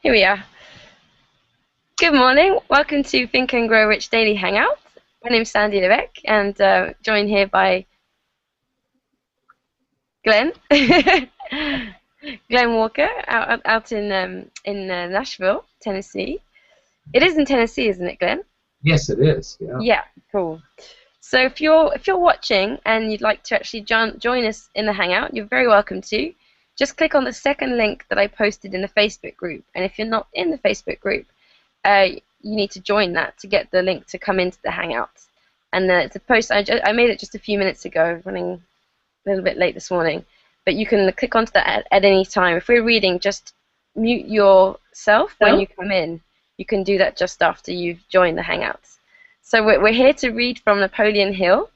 Here we are. Good morning. Welcome to Think and Grow Rich Daily Hangout. My name's Sandy Levesque, and joined here by Glenn. Glenn Walker, out in Nashville, Tennessee. It is in Tennessee, isn't it, Glenn? Yes, it is. Yeah. Yeah, cool. So if you're watching and you'd like to actually join us in the Hangout, you're very welcome to. Just click on the second link that I posted in the Facebook group, and if you're not in the Facebook group, you need to join that to get the link to come into the Hangout. And it's a post I made it just a few minutes ago, running a little bit late this morning. But you can click onto that at any time. If we're reading, just mute yourself when you come in. You can do that just after you've joined the Hangouts. So we're here to read from Napoleon Hill.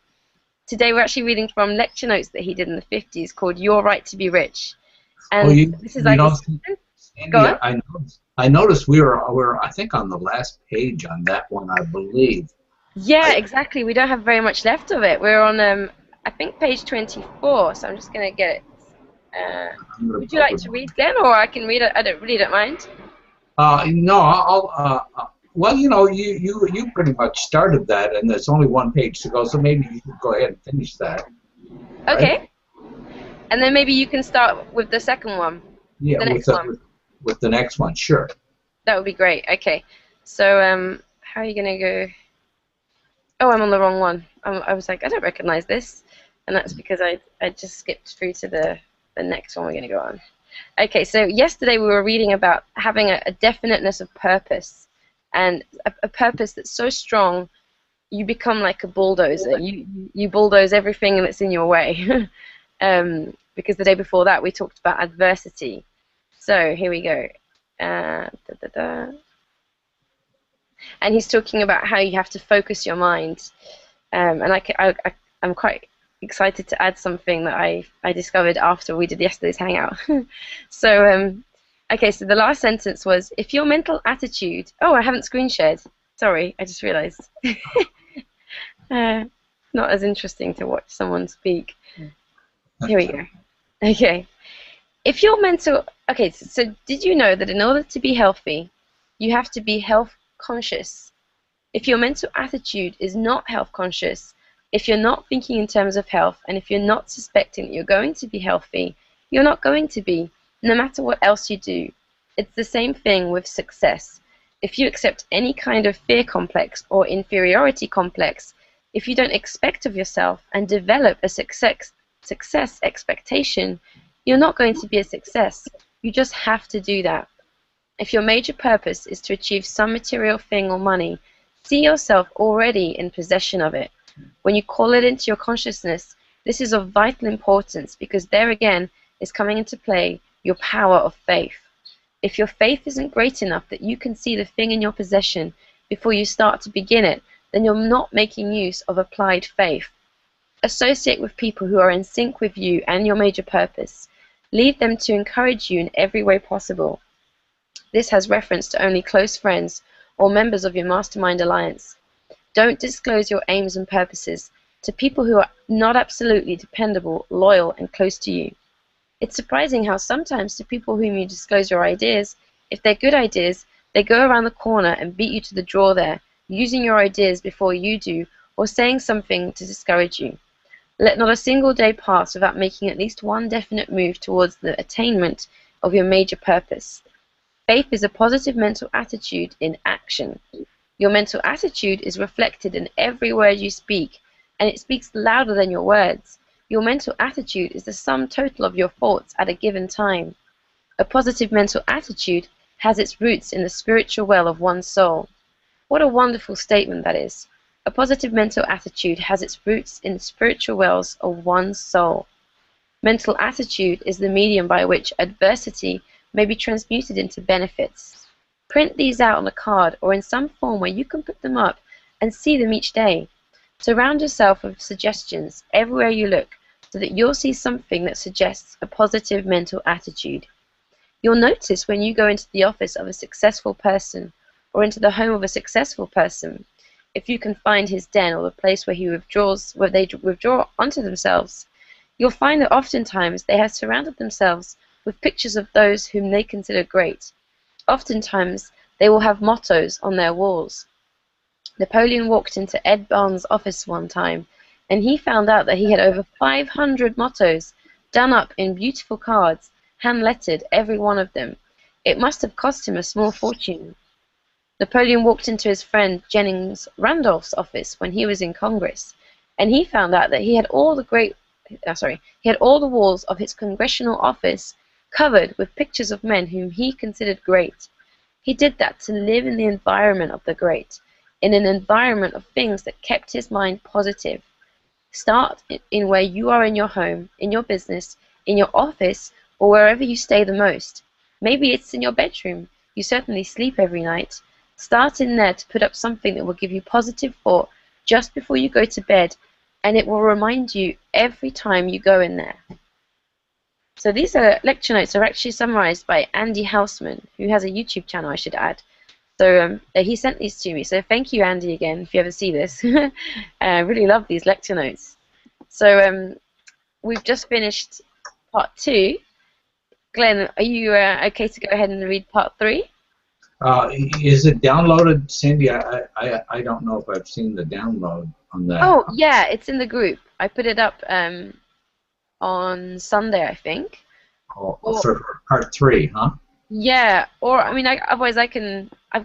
Today we're actually reading from lecture notes that he did in the 50s called Your Right to be Rich. And this is like Sandy, go on. I noticed we're I think on the last page on that one, I believe. Yeah, exactly. We don't have very much left of it. We're on I think page 24. So I'm just gonna get it. Would you like to read, Glenn, or I can read it? I don't mind. No, well, you pretty much started that, and there's only one page to go, so maybe you could go ahead and finish that. Okay. Right? And then maybe you can start with the second one. Yeah, the next one. With the next one, sure. That would be great. Okay. So how are you gonna go? Oh, I'm on the wrong one. I was like, I don't recognize this, and that's because I just skipped through to the next one we're gonna go on. Okay, so yesterday we were reading about having a definiteness of purpose, and a purpose that's so strong you become like a bulldozer. You bulldoze everything that's in your way. Because the day before that we talked about adversity. So here we go. And he's talking about how you have to focus your mind. And I'm quite excited to add something that I discovered after we did yesterday's hangout. So okay, so the last sentence was, if your mental attitude... Oh, I haven't screen shared. Sorry, I just realized. Not as interesting to watch someone speak. Here we go. Okay. If your mental... Okay, so did you know that in order to be healthy, you have to be health conscious? If your mental attitude is not health conscious, if you're not thinking in terms of health, and if you're not suspecting that you're going to be healthy, you're not going to be, no matter what else you do. It's the same thing with success. If you accept any kind of fear complex or inferiority complex, if you don't expect of yourself and develop a success expectation, you're not going to be a success. You just have to do that. If your major purpose is to achieve some material thing or money, see yourself already in possession of it. When you call it into your consciousness, this is of vital importance, because there again is coming into play your power of faith. If your faith isn't great enough that you can see the thing in your possession before you start to begin it, then you're not making use of applied faith. Associate with people who are in sync with you and your major purpose. Leave them to encourage you in every way possible. This has reference to only close friends or members of your mastermind alliance. Don't disclose your aims and purposes to people who are not absolutely dependable, loyal, and close to you. It's surprising how sometimes to people whom you disclose your ideas, if they're good ideas, they go around the corner and beat you to the draw there, using your ideas before you do, or saying something to discourage you. Let not a single day pass without making at least one definite move towards the attainment of your major purpose. Faith is a positive mental attitude in action. Your mental attitude is reflected in every word you speak, and it speaks louder than your words. Your mental attitude is the sum total of your thoughts at a given time. A positive mental attitude has its roots in the spiritual well of one's soul. What a wonderful statement that is. A positive mental attitude has its roots in the spiritual wells of one's soul. Mental attitude is the medium by which adversity may be transmuted into benefits. Print these out on a card or in some form where you can put them up and see them each day. Surround yourself with suggestions everywhere you look so that you'll see something that suggests a positive mental attitude. You'll notice when you go into the office of a successful person or into the home of a successful person, if you can find his den or the place where they withdraw onto themselves, you'll find that oftentimes they have surrounded themselves with pictures of those whom they consider great. oftentimes they will have mottos on their walls. Napoleon walked into Ed Barnes' office one time, and he found out that he had over 500 mottos done up in beautiful cards, hand-lettered, every one of them. It must have cost him a small fortune. Napoleon walked into his friend Jennings Randolph's office when he was in Congress, and he found out that he had all the walls of his congressional office covered with pictures of men whom he considered great. He did that to live in the environment of the great, in an environment of things that kept his mind positive. Start in where you are in your home, in your business, in your office, or wherever you stay the most. Maybe it's in your bedroom. You certainly sleep every night. Start in there to put up something that will give you positive thought just before you go to bed, and it will remind you every time you go in there. So these lecture notes are actually summarized by Andy Hausman, who has a YouTube channel, I should add. So he sent these to me. So thank you, Andy, again, if you ever see this. I really love these lecture notes. So we've just finished part 2. Glenn, are you okay to go ahead and read part 3? Is it downloaded, Cindy? I don't know if I've seen the download on that. Oh, yeah, it's in the group. I put it up on Sunday, I think. Oh, for part 3, huh? Yeah, or I mean, otherwise I've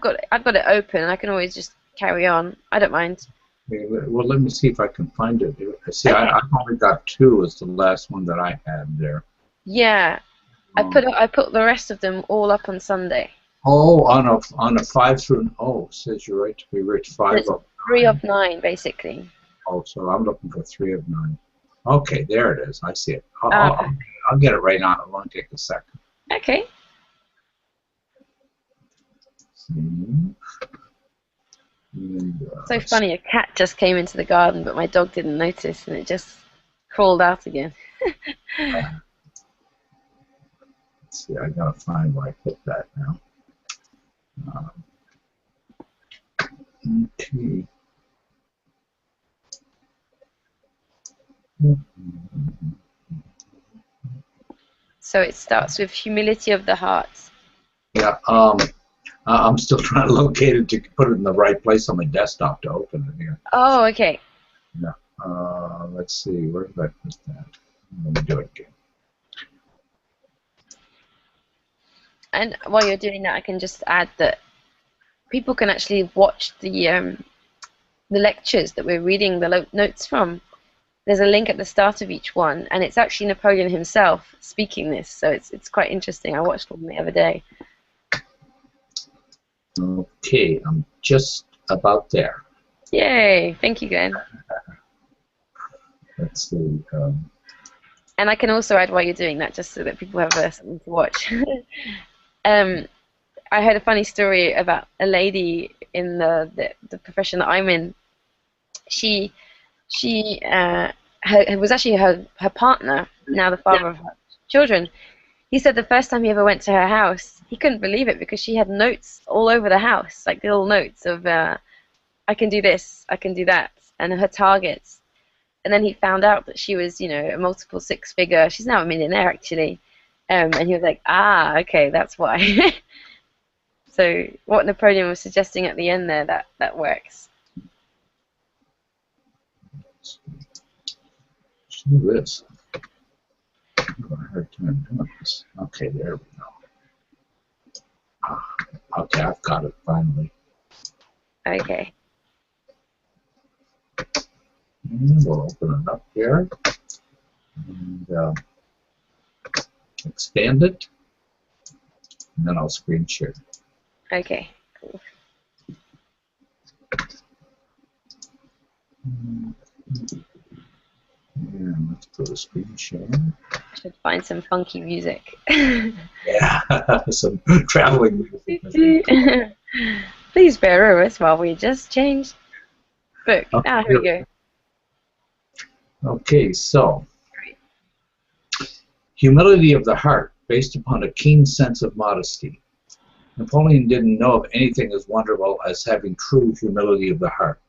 got it open, and I can always just carry on. I don't mind. Okay, well, let me see if I can find it. See, Okay. I've only got 2 as the last one that I had there. Yeah, I put the rest of them all up on Sunday. Oh, on a 5 through. Oh, it says you're right to be rich. 5 It's of 9. 3 of 9, basically. Oh, so I'm looking for 3 of 9. Okay, there it is. I see it. I'll get it right now. It won't take a second. Okay. And, So funny, a cat just came into the garden, but my dog didn't notice, and it just crawled out again. let's see, I gotta find where I put that now. Okay. So it starts with humility of the heart. Yeah. I'm still trying to locate it to put it in the right place on my desktop to open it here. Oh, okay. Yeah. Let's see. Where did I put that? Let me do it again. And while you're doing that, I can just add that people can actually watch the lectures that we're reading the notes from. There's a link at the start of each one, and it's actually Napoleon himself speaking this, so it's quite interesting. I watched one the other day. Okay, I'm just about there. Yay! Thank you, Glenn. Let's see. And I can also add while you're doing that, just so that people have something to watch. I heard a funny story about a lady in the profession that I'm in. She was actually her partner, now the father of her children. He said the first time he ever went to her house, he couldn't believe it because she had notes all over the house, like little notes of I can do this, I can do that, and her targets. And then he found out that she was, a multiple 6-figure. She's now a millionaire, actually. And he was like, okay, that's why. So what Napoleon was suggesting at the end there, that works. See this. I'm having a hard time doing this. Okay, there we go. Okay, I've got it finally. Okay. And we'll open it up here and expand it, and then I'll screen share. Okay, cool. And let's put a screen share. Should find some funky music. Yeah, some traveling music. Please bear with us while we just change book. Okay. Here we go. Okay, so humility of the heart based upon a keen sense of modesty. Napoleon didn't know of anything as wonderful as having true humility of the heart.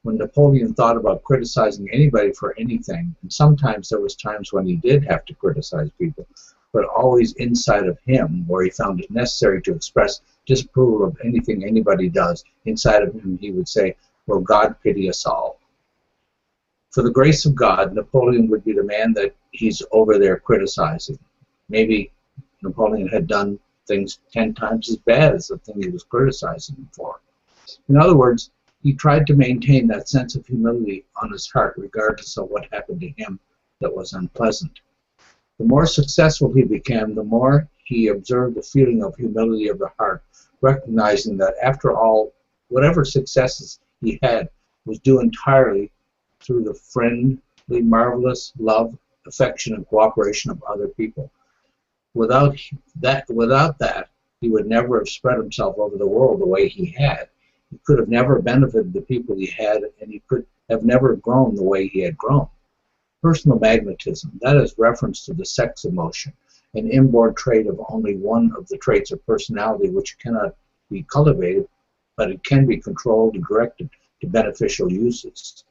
When Napoleon thought about criticizing anybody for anything, and sometimes there was times when he did have to criticize people, but always inside of him, where he found it necessary to express disapproval of anything anybody does. Inside of him, he would say, "Will God pity us all?" For the grace of God, Napoleon would be the man that he's over there criticizing. Maybe Napoleon had done things 10 times as bad as the thing he was criticizing him for. In other words, he tried to maintain that sense of humility on his heart, regardless of what happened to him that was unpleasant. The more successful he became, the more he observed the feeling of humility of the heart, recognizing that after all, whatever successes he had was due entirely through the friendly, marvelous love, affection, and cooperation of other people. Without that, he would never have spread himself over the world the way he had. He could have never benefited the people he had, and he could have never grown the way he had grown. Personal magnetism, that is reference to the sex emotion, an inborn trait of only one of the traits of personality which cannot be cultivated, but it can be controlled and directed to beneficial uses.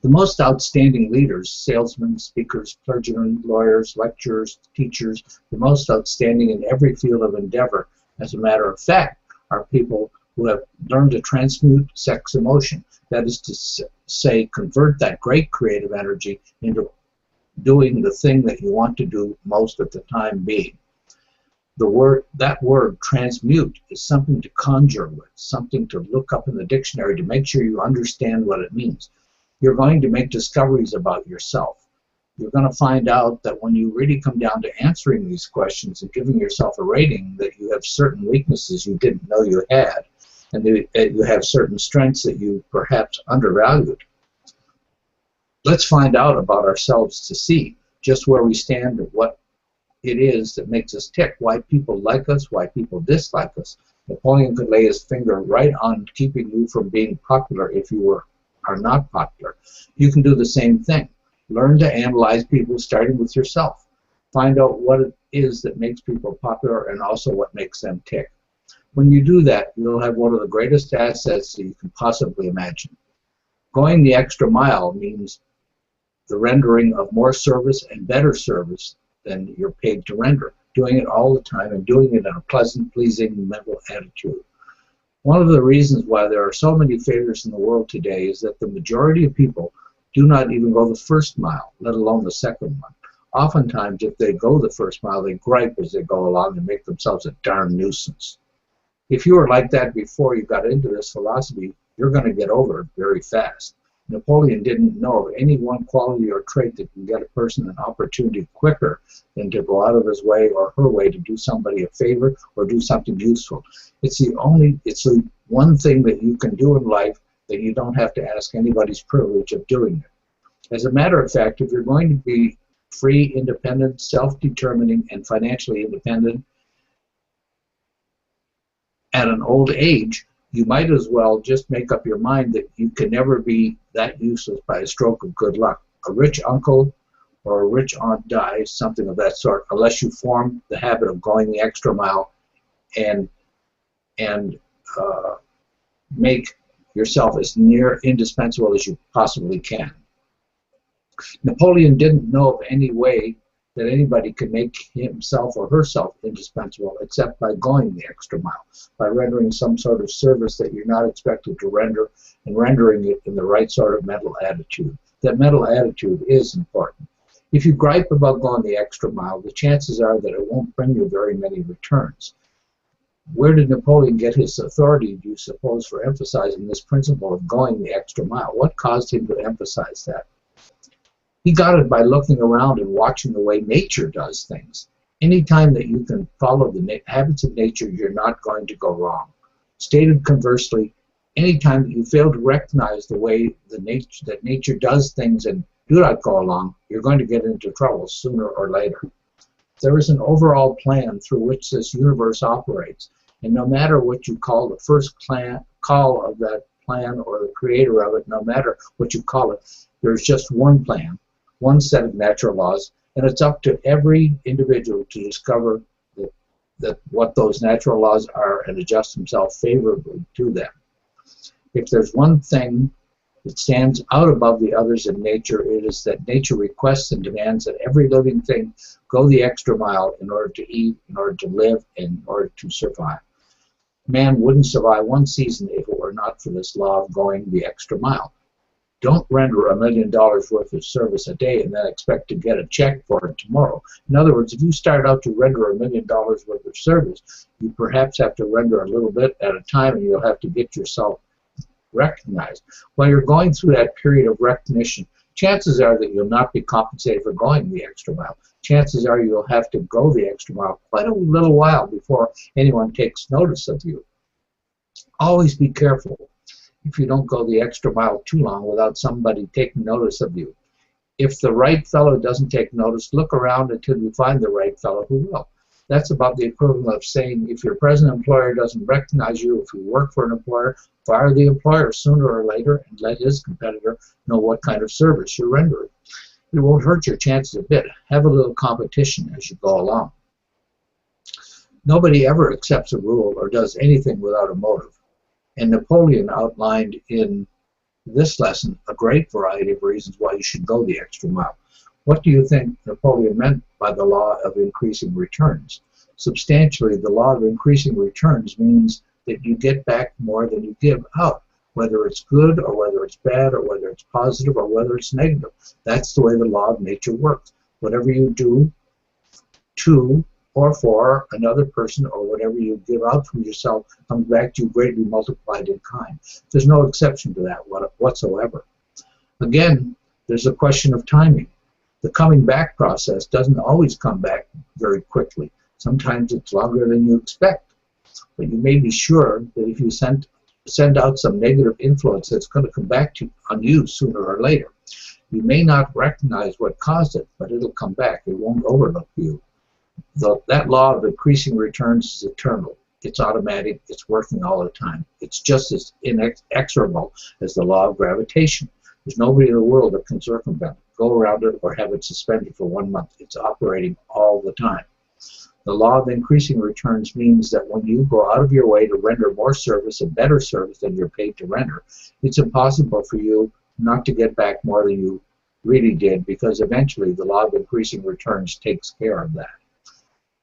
The most outstanding leaders, salesmen, speakers, clergymen, lawyers, lecturers, teachers, the most outstanding in every field of endeavor, as a matter of fact, are people who have learned to transmute sex emotion. That is to say, convert that great creative energy into doing the thing that you want to do most at the time being. That word, transmute, is something to conjure with, something to look up in the dictionary to make sure you understand what it means. You're going to make discoveries about yourself. You're going to find out that when you really come down to answering these questions and giving yourself a rating, that you have certain weaknesses you didn't know you had, and you have certain strengths that you perhaps undervalued. Let's find out about ourselves to see just where we stand and what it is that makes us tick, why people like us, why people dislike us. Napoleon could lay his finger right on keeping you from being popular if you are not popular. You can do the same thing. Learn to analyze people starting with yourself. Find out what it is that makes people popular and also what makes them tick. When you do that, you'll have one of the greatest assets that you can possibly imagine. Going the extra mile means the rendering of more service and better service than you're paid to render. Doing it all the time and doing it in a pleasant, pleasing mental attitude. One of the reasons why there are so many failures in the world today is that the majority of people do not even go the first mile, let alone the second one. Oftentimes, if they go the first mile, they gripe as they go along and make themselves a darn nuisance. If you were like that before you got into this philosophy, you're going to get over it very fast. Napoleon didn't know of any one quality or trait that can get a person an opportunity quicker than to go out of his way or her way to do somebody a favor or do something useful. It's the one thing that you can do in life that you don't have to ask anybody's privilege of doing it. As a matter of fact, if you're going to be free, independent, self-determining, and financially independent at an old age, you might as well just make up your mind that you can never be that useless by a stroke of good luck. A rich uncle or a rich aunt dies, something of that sort, unless you form the habit of going the extra mile and make yourself as near indispensable as you possibly can. Napoleon didn't know of any way that anybody could make himself or herself indispensable except by going the extra mile, by rendering some sort of service that you're not expected to render and rendering it in the right sort of mental attitude. That mental attitude is important. If you gripe about going the extra mile, the chances are that it won't bring you very many returns. Where did Napoleon get his authority, do you suppose, for emphasizing this principle of going the extra mile? What caused him to emphasize that? He got it by looking around and watching the way nature does things. Anytime that you can follow the habits of nature, you're not going to go wrong. Stated conversely, anytime that you fail to recognize the way that nature does things and do not go along, you're going to get into trouble sooner or later. There is an overall plan through which this universe operates, and no matter what you call the first call of that plan or the creator of it, no matter what you call it, there's just one plan, one set of natural laws, and it's up to every individual to discover that what those natural laws are and adjust himself favorably to them. If there's one thing that stands out above the others in nature, it is that nature requests and demands that every living thing go the extra mile in order to eat, in order to live, in order to survive. Man wouldn't survive one season if it were not for this law of going the extra mile. Don't render $1 million worth of service a day and then expect to get a check for it tomorrow. In other words, if you start out to render $1 million worth of service, you perhaps have to render a little bit at a time, and you'll have to get yourself recognized. While you're going through that period of recognition, chances are that you'll not be compensated for going the extra mile. Chances are you'll have to go the extra mile quite a little while before anyone takes notice of you. Always be careful if you don't go the extra mile too long without somebody taking notice of you. If the right fellow doesn't take notice, look around until you find the right fellow who will. That's about the equivalent of saying if your present employer doesn't recognize you, if you work for an employer, fire the employer sooner or later and let his competitor know what kind of service you're rendering. It won't hurt your chances a bit. Have a little competition as you go along. Nobody ever accepts a rule or does anything without a motive. And Napoleon outlined in this lesson a great variety of reasons why you should go the extra mile. What do you think Napoleon meant by the law of increasing returns? Substantially, the law of increasing returns means that you get back more than you give out, whether it's good or whether it's bad or whether it's positive or whether it's negative. That's the way the law of nature works. Whatever you do to or for another person, or whatever you give out from yourself comes back to you greatly multiplied in kind. There's no exception to that whatsoever. Again, there's a question of timing. The coming back process doesn't always come back very quickly. Sometimes it's longer than you expect. But you may be sure that if you send out some negative influence, it's going to come back on you sooner or later. You may not recognize what caused it, but it'll come back. It won't overlook you. That law of increasing returns is eternal. It's automatic. It's working all the time. It's just as inexorable as the law of gravitation. There's nobody in the world that can circumvent it, go around it, or have it suspended for 1 month. It's operating all the time. The law of increasing returns means that when you go out of your way to render more service and better service than you're paid to render, it's impossible for you not to get back more than you really did, because eventually the law of increasing returns takes care of that.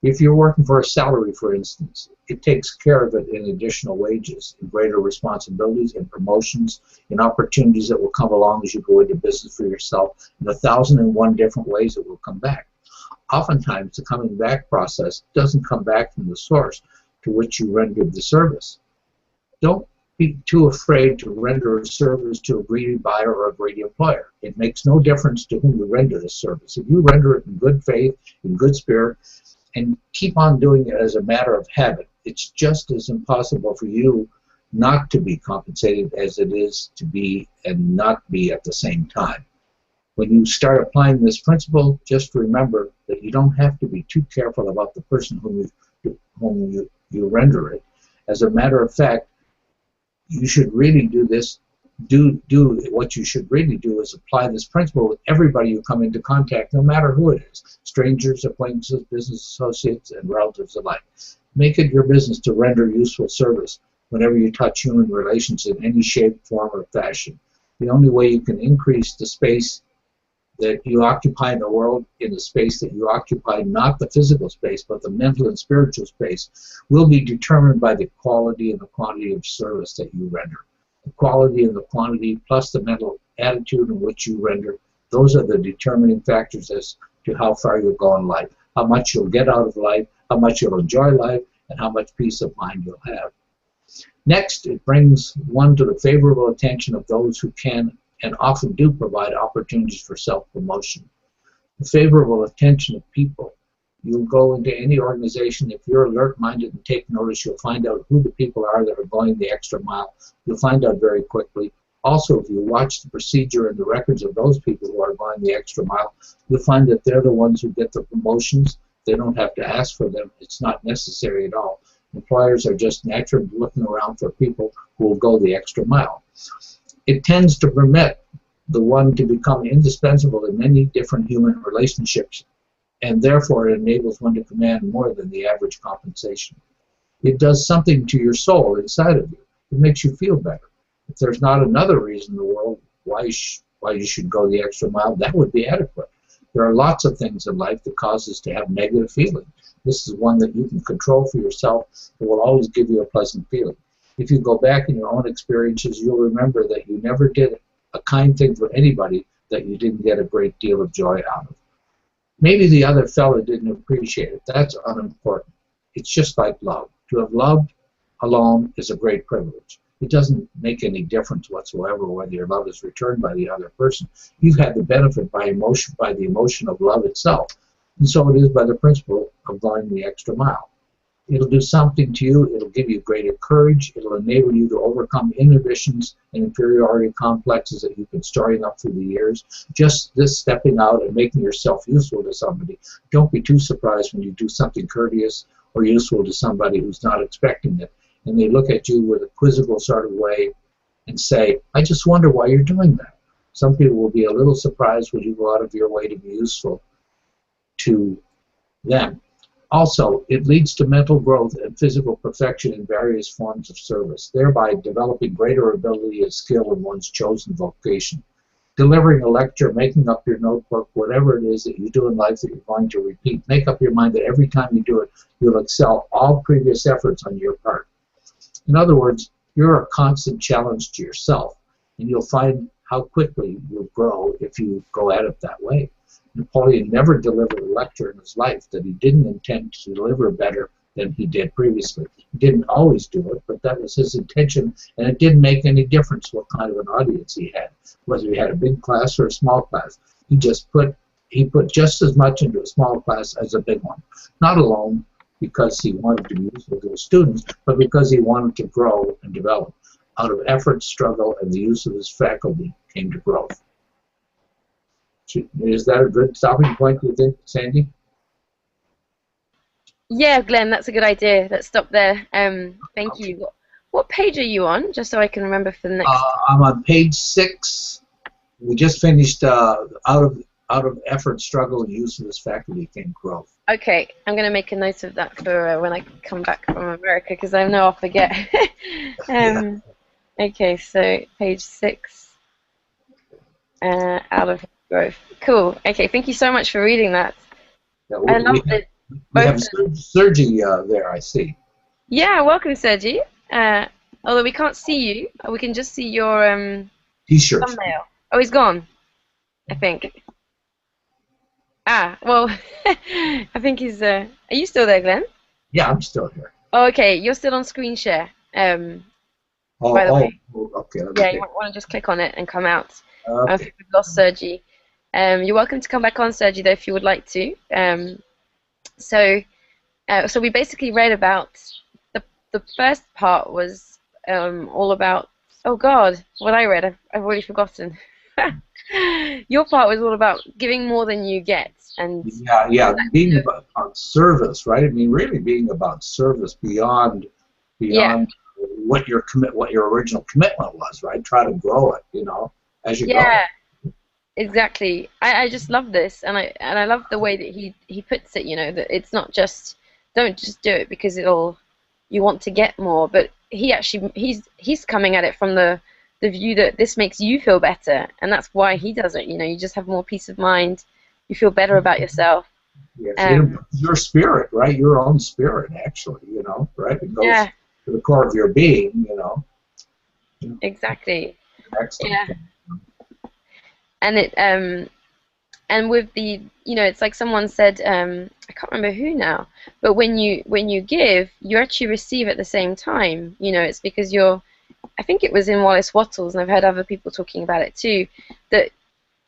If you're working for a salary, for instance, it takes care of it in additional wages, in greater responsibilities, in promotions, in opportunities that will come along as you go into business for yourself, in 1,001 different ways it will come back. Oftentimes, the coming back process doesn't come back from the source to which you rendered the service. Don't be too afraid to render a service to a greedy buyer or a greedy employer. It makes no difference to whom you render this service. If you render it in good faith, in good spirit, and keep on doing it as a matter of habit, it's just as impossible for you not to be compensated as it is to be and not be at the same time. When you start applying this principle, just remember that you don't have to be too careful about the person whom you render it. As a matter of fact, you should really do this. What you should really do is apply this principle with everybody you come into contact, no matter who it is, strangers, acquaintances, business associates, and relatives alike. Make it your business to render useful service whenever you touch human relations in any shape, form, or fashion. The only way you can increase the space that you occupy in the world, in the space that you occupy, not the physical space, but the mental and spiritual space, will be determined by the quality and the quantity of service that you render. The quality and the quantity, plus the mental attitude in which you render, those are the determining factors as to how far you'll go in life, how much you'll get out of life, how much you'll enjoy life, and how much peace of mind you'll have. Next, it brings one to the favorable attention of those who can and often do provide opportunities for self-promotion. The favorable attention of people. You'll go into any organization, if you're alert-minded and take notice, you'll find out who the people are that are going the extra mile. You'll find out very quickly. Also, if you watch the procedure and the records of those people who are going the extra mile, you'll find that they're the ones who get the promotions. They don't have to ask for them. It's not necessary at all. Employers are just naturally looking around for people who will go the extra mile. It tends to permit the one to become indispensable in many different human relationships, and therefore it enables one to command more than the average compensation. It does something to your soul inside of you. It makes you feel better. If there's not another reason in the world why you should go the extra mile, that would be adequate. There are lots of things in life that cause us to have negative feelings. This is one that you can control for yourself. It will always give you a pleasant feeling. If you go back in your own experiences, you'll remember that you never did a kind thing for anybody that you didn't get a great deal of joy out of. Maybe the other fellow didn't appreciate it. That's unimportant. It's just like love. To have loved alone is a great privilege. It doesn't make any difference whatsoever whether your love is returned by the other person. You've had the benefit by the emotion of love itself. And so it is by the principle of going the extra mile. It'll do something to you. It'll give you greater courage. It'll enable you to overcome inhibitions and inferiority complexes that you've been storing up through the years. Just this stepping out and making yourself useful to somebody. Don't be too surprised when you do something courteous or useful to somebody who's not expecting it, and they look at you with a quizzical sort of way and say, I just wonder why you're doing that. Some people will be a little surprised when you go out of your way to be useful to them. Also, it leads to mental growth and physical perfection in various forms of service, thereby developing greater ability and skill in one's chosen vocation. Delivering a lecture, making up your notebook, whatever it is that you do in life that you're going to repeat, make up your mind that every time you do it, you'll excel all previous efforts on your part. In other words, you're a constant challenge to yourself, and you'll find how quickly you'll grow if you go at it that way. Napoleon never delivered a lecture in his life that he didn't intend to deliver better than he did previously. He didn't always do it, but that was his intention, and it didn't make any difference what kind of an audience he had, whether he had a big class or a small class. He put just as much into a small class as a big one, not alone because he wanted to be useful to his students, but because he wanted to grow and develop. Out of effort, struggle, and the use of his faculty came to growth. Is that a good stopping point, do you think, Sandy? Yeah, Glenn, that's a good idea. Let's stop there. Thank you. What page are you on, just so I can remember for the next? I'm on page 6. We just finished out of effort, struggle, and use of his faculty came growth. Okay, I'm going to make a note of that for when I come back from America, because I know I'll forget. Yeah. Okay, so page 6, out of growth. Cool. Okay, thank you so much for reading that. Yeah, I love it. We have Sergi there, I see. Yeah, welcome, Sergi. Although we can't see you, we can just see your T-shirt. thumbnail. Oh, he's gone, I think. Ah, well, I think he's... are you still there, Glenn? Yeah, I'm still here. Oh, okay, you're still on screen share. By the way. Okay. Yeah, you might want to just click on it and come out. Okay. I think we've lost Sergi. You're welcome to come back on, Sergi, though, if you would like to. So we basically read about the first part was all about, oh God, what I read, I've already forgotten. Your part was all about giving more than you get, and yeah, being about service, right? I mean, really being about service beyond what your original commitment was, right? Try to grow it, as you go. Yeah. Exactly. I just love this, and I love the way that he puts it. That it's not just, don't just do it because you want to get more, but he's coming at it from the view that this makes you feel better, and that's why he does it. You just have more peace of mind, you feel better about yourself. Yes, your spirit, right? Your own spirit, actually, right? It goes to the core of your being, Exactly. Excellent. Yeah. And it and with the it's like someone said, I can't remember who now, but when you give, you actually receive at the same time. It's because I think it was in Wallace Wattles, and I've heard other people talking about it too, that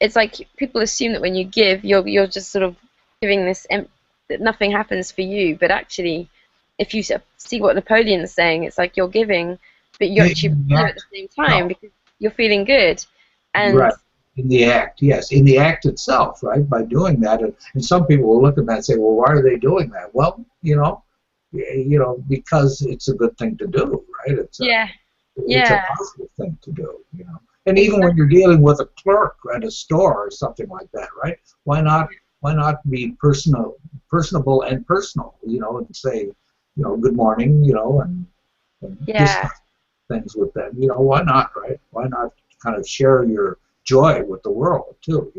it's like people assume that when you give, you're just sort of giving this that nothing happens for you, but actually, if you see what Napoleon's saying, it's like you're giving, but you actually receive at the same time because you're feeling good, and right. In the act, yes. In the act itself, right? By doing that, and some people will look at that and say, well, why are they doing that? Well, because it's a good thing to do, right? It's a positive thing to do, And even when you're dealing with a clerk at a store or something like that, right? Why not be personable and personal, and say, good morning, and discuss things with them. Why not, right? Why not kind of share your joy with the world too,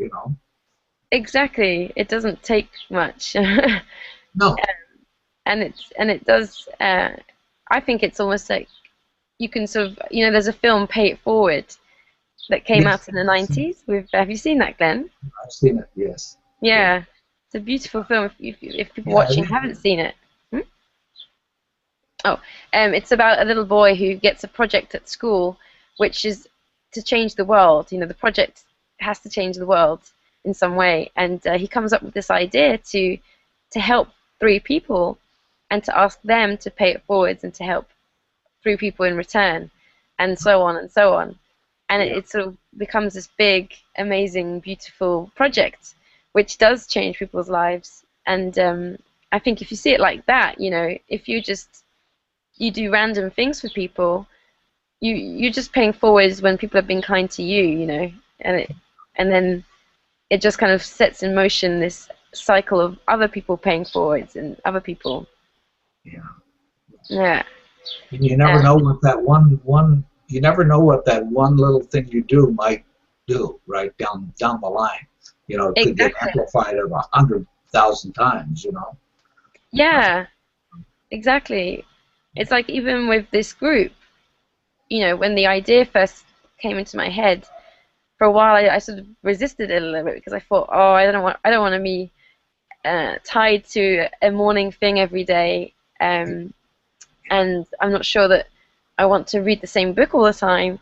Exactly. It doesn't take much. No. and it does. I think it's almost like you can sort of, there's a film, Pay It Forward, that came Yes, out in the 90s. Have you seen that, Glenn? I've seen it. Yes. Yeah. Yeah, it's a beautiful film. If people Yeah. watching haven't seen it. Hmm? Oh, it's about a little boy who gets a project at school, which is to change the world. The project has to change the world in some way, and he comes up with this idea to help three people, and to ask them to pay it forwards and to help three people in return, and so on and so on. And Yeah. it sort of becomes this big, amazing, beautiful project, which does change people's lives. And I think if you see it like that, if you do random things for people, you're just paying forwards when people have been kind to you, and then it just kind of sets in motion this cycle of other people paying forwards and other people. Yeah. Yeah. And you never know what that one you never know what that one little thing you do might do right down the line. It could get Exactly. amplified of 100,000 times. Yeah, exactly. It's like even with this group, when the idea first came into my head, for a while I sort of resisted it a little bit because I thought, oh, I don't want to be tied to a morning thing every day, and I'm not sure that I want to read the same book all the time.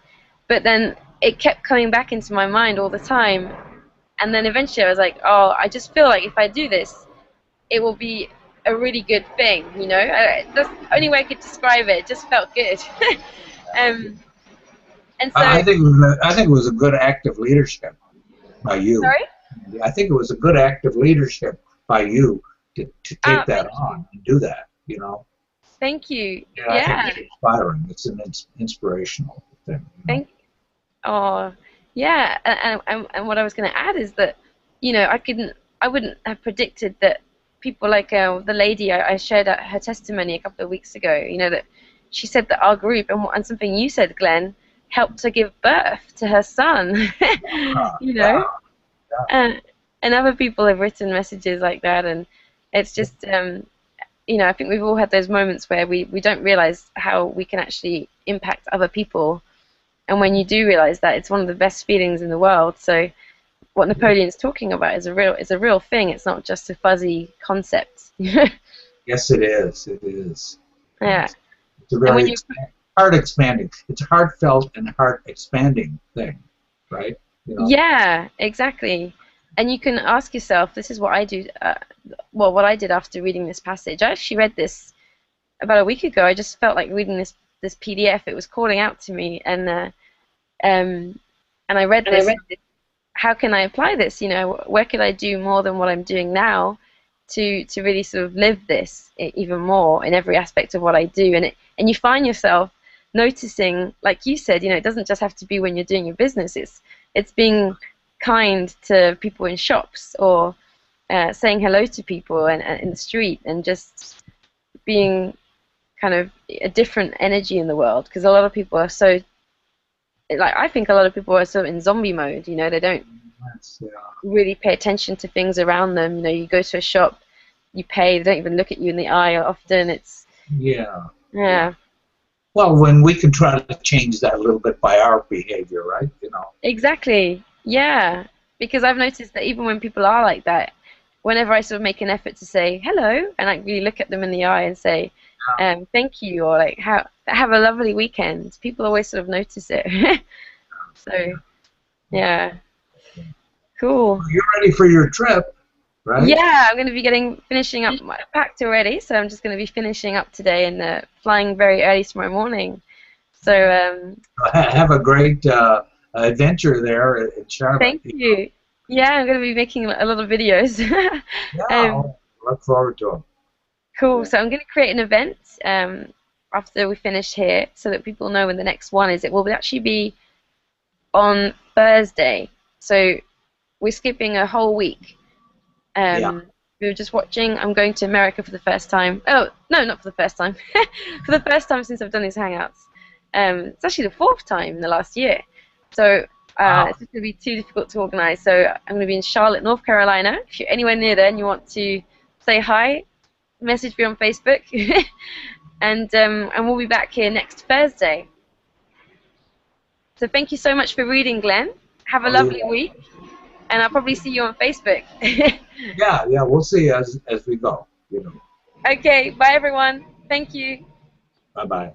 But then it kept coming back into my mind all the time, and then eventually I was like, oh, I just feel like if I do this, it will be a really good thing. That's the only way I could describe it. It just felt good. um, and so, I think it was a good act of leadership by you. sorry. I think it was a good act of leadership by you to take that Thank on you. and do that. Thank you. Yeah, I think Yeah. it's inspiring. It's an inspirational thing. Thank. Oh, yeah. And what I was going to add is that, I wouldn't have predicted that people like the lady I shared her testimony a couple of weeks ago. That she said that our group and something you said, Glenn, helped her give birth to her son. you know, Yeah, yeah. and other people have written messages like that, and it's just I think we've all had those moments where we don't realize how we can actually impact other people, and when you do realize that, it's one of the best feelings in the world. So what Napoleon's talking about is a real thing. It's not just a fuzzy concept. Yes, it is. It is. Yeah. It's a And when very you heart expanding. It's a heartfelt and heart expanding thing, right? Yeah, exactly. And you can ask yourself, this is what I do, what I did after reading this passage. I actually read this about a week ago. I just felt like reading this PDF. It was calling out to me, um, and I read this. How can I apply this? Where could I do more than what I'm doing now to really sort of live this even more in every aspect of what I do? And you find yourself noticing, like you said, it doesn't just have to be when you're doing your business. It's being kind to people in shops, or saying hello to people and in the street, and just being kind of a different energy in the world. Because a lot of people are so, like, I think a lot of people are so in zombie mode. They don't Yes, yeah. really pay attention to things around them. You go to a shop, you pay, they don't even look at you in the eye often. It's Yeah. yeah. Well, when we can try to change that a little bit by our behavior, right? Exactly. Yeah. Because I've noticed that even when people are like that, whenever I sort of make an effort to say hello and like really look at them in the eye and say thank you, or like have a lovely weekend, people always sort of notice it. So yeah. Cool. Well, you're ready for your trip, right? Yeah, I'm going to be finishing up. Packed already, so I'm just going to be finishing up today and flying very early tomorrow morning. So Have a great adventure there in Charlotte. thank you. Yeah, I'm going to be making a lot of videos. Yeah, um, look forward to them. cool. So I'm going to create an event after we finish here, so that people know when the next one is. It will actually be on Thursday. So we're skipping a whole week. Yeah. We were just watching. I'm going to America for the first time. Oh, no, not for the first time. For the first time since I've done these Hangouts. It's actually the fourth time in the last year. So Wow. it's just going to be too difficult to organize. So I'm going to be in Charlotte, North Carolina. If you're anywhere near there and you want to say hi, message me on Facebook, and we'll be back here next Thursday. So thank you so much for reading, Glenn. Have a lovely week, and I'll probably see you on Facebook. Yeah, we'll see as we go. Okay, bye everyone. Thank you. Bye bye.